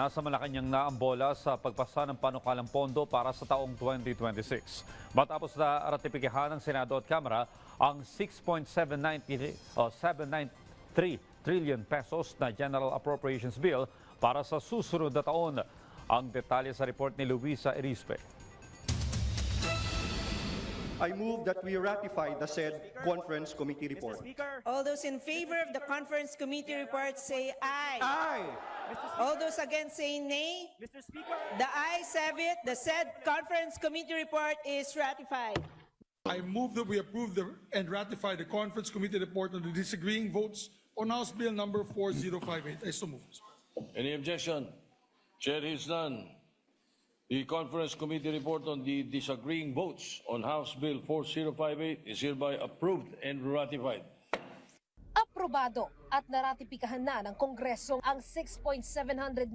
nasa Malacanang na ang bola sa pagpasa ng panukalang pondo para sa taong 2026. Matapos na ratipikahan ng Senado at Kamara ang 793 trillion pesos na General Appropriations Bill para sa susunod na taon. Ang detalye sa report ni Luisa Erispe. I move that we ratify the said conference committee report. All those in favor of the conference committee report say aye. Aye. All those against say nay. Mr. Speaker, The ayes have it. The said conference committee report is ratified. I move that we approve and ratify the conference committee report on the disagreeing votes on House Bill number 4058. I so move. Any objection? Chair is none. The conference committee report on the disagreeing votes on House Bill 4058 is hereby approved and ratified. Aprobado at naratipikahan na ng Kongreso ang 6.793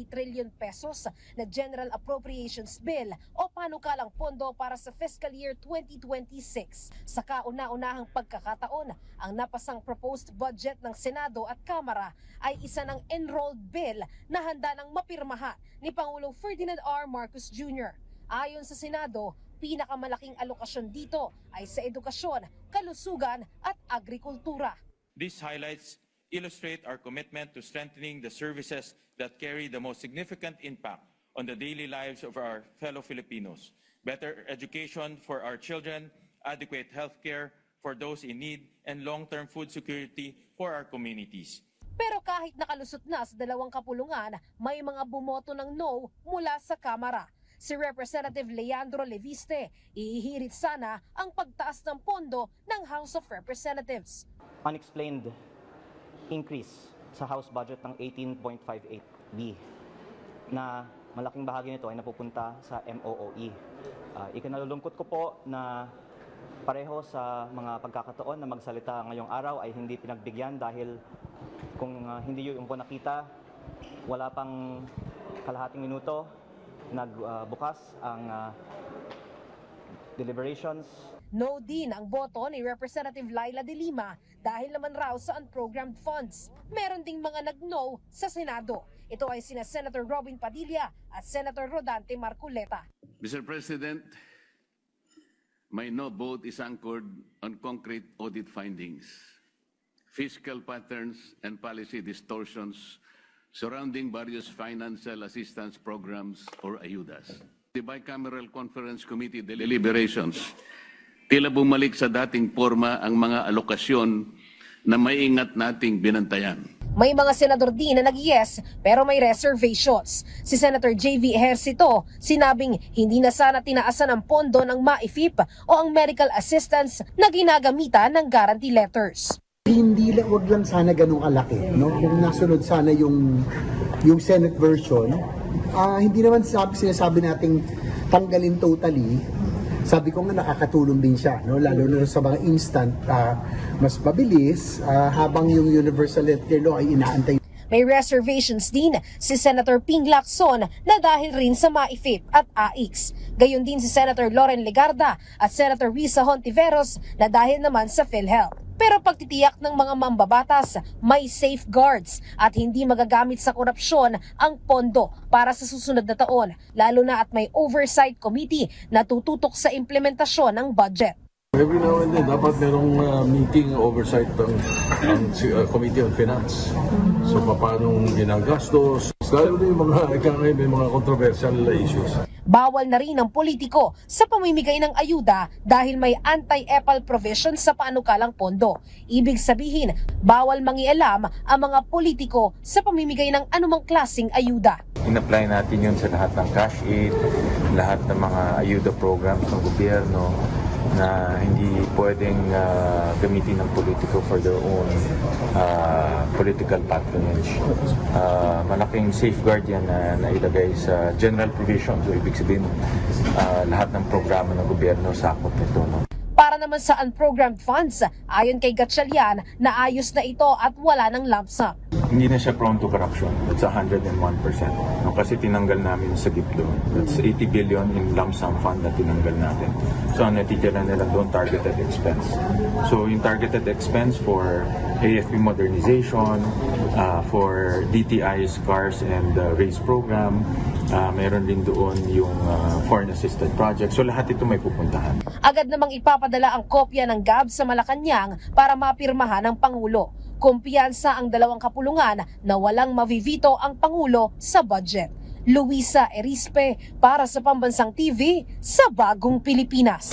trillion pesos na General Appropriations Bill o panukalang pondo para sa fiscal year 2026. Sa kauna-unahang pagkakataon, ang napasang proposed budget ng Senado at Kamara ay isa ng enrolled bill na handa ng mapirmahan ni Pangulong Ferdinand R. Marcos Jr. Ayon sa Senado, pinakamalaking alokasyon dito ay sa edukasyon, kalusugan at agrikultura. These highlights illustrate our commitment to strengthening the services that carry the most significant impact on the daily lives of our fellow Filipinos. Better education for our children, adequate health care for those in need, and long-term food security for our communities. Pero kahit nakalusot na sa dalawang kapulungan, may mga bumoto ng no mula sa Kamara. Si Representative Leandro Leviste, ihihirit sana ang pagtaas ng pondo ng House of Representatives. Unexplained increase sa House budget ng 18.58B na malaking bahagi nito ay napupunta sa MOOE. Ikinalulungkot ko po na pareho sa mga pagkakataon na magsalita ngayong araw ay hindi pinagbigyan dahil kung hindi yung po nakita, wala pang kalahating minuto, nagbukas ang deliberations. No din ang boto ni Representative Laila de Lima dahil naman raw sa unprogrammed funds. Meron ding mga nag-no sa Senado. Ito ay sina Senator Robin Padilla at Senator Rodante Marcoleta. Mr. President, my no vote is anchored on concrete audit findings, fiscal patterns and policy distortions surrounding various financial assistance programs or ayudas. The Bicameral Conference Committee deliberations, tila bumalik sa dating forma ang mga alokasyon na maingat nating binantayan. May mga senador din na nag-yes pero may reservations. Si Senator J.V. Ejercito sinabing hindi na sana tinaasan ang pondo ng MAIFIP o ang medical assistance na ginagamitan ng guarantee letters. Hindi wag lang sana ganun kalaki, no? Kung nasunod sana yung Senate version, hindi naman sinasabi nating tanggalin totally. Sabi ko nga nakakatulong din siya, no? Lalo na sa mga instant, mas mabilis habang yung Universal Healthcare Law ay inaantay. May reservations din si Senator Ping Lacson na dahil rin sa MAIFIP at AIX. Gayon din si Senator Loren Legarda at Senator Risa Hontiveros na dahil naman sa PhilHealth. Pero pagtitiyak ng mga mambabatas, may safeguards at hindi magagamit sa korupsyon ang pondo para sa susunod na taon, lalo na at may oversight committee na tututok sa implementasyon ng budget. Every now and then, dapat merong meeting oversight ng Committee on Finance. So, paano ginagastos, lalo na yung may mga controversial issues. Bawal na rin ang politiko sa pamimigay ng ayuda dahil may anti-EPAL provision sa panukalang pondo. Ibig sabihin, bawal mangialam ang mga politiko sa pamimigay ng anumang klaseng ayuda. In-apply natin yun sa lahat ng cash aid, lahat ng mga ayuda programs ng gobyerno na hindi pwedeng gamitin ng politiko for their own political patronage. Malaking safeguard yan na nailagay sa general provision. So, ibig sabihin, lahat ng programa ng gobyerno sakop nito. No? Para naman sa unprogrammed funds, ayon kay Gatchalian, naayos na ito at wala ng lump sum. Hindi na siya prone to corruption. It's 101%. No, kasi tinanggal namin sa GIPDO. That's 80 billion in lump sum fund na tinanggal natin. So ang natitira nila doon targeted expense. So yung targeted expense for AFP modernization, for DTI's Cars and Race Program. Meron din doon yung foreign assisted project. So lahat ito may pupuntahan. Agad namang ipapadala ang kopya ng GAB sa Malacanang para mapirmahan ng Pangulo. Kumpiyansa ang dalawang kapulungan na walang mavivito ang Pangulo sa budget. Luisa Erispe para sa Pambansang TV sa Bagong Pilipinas.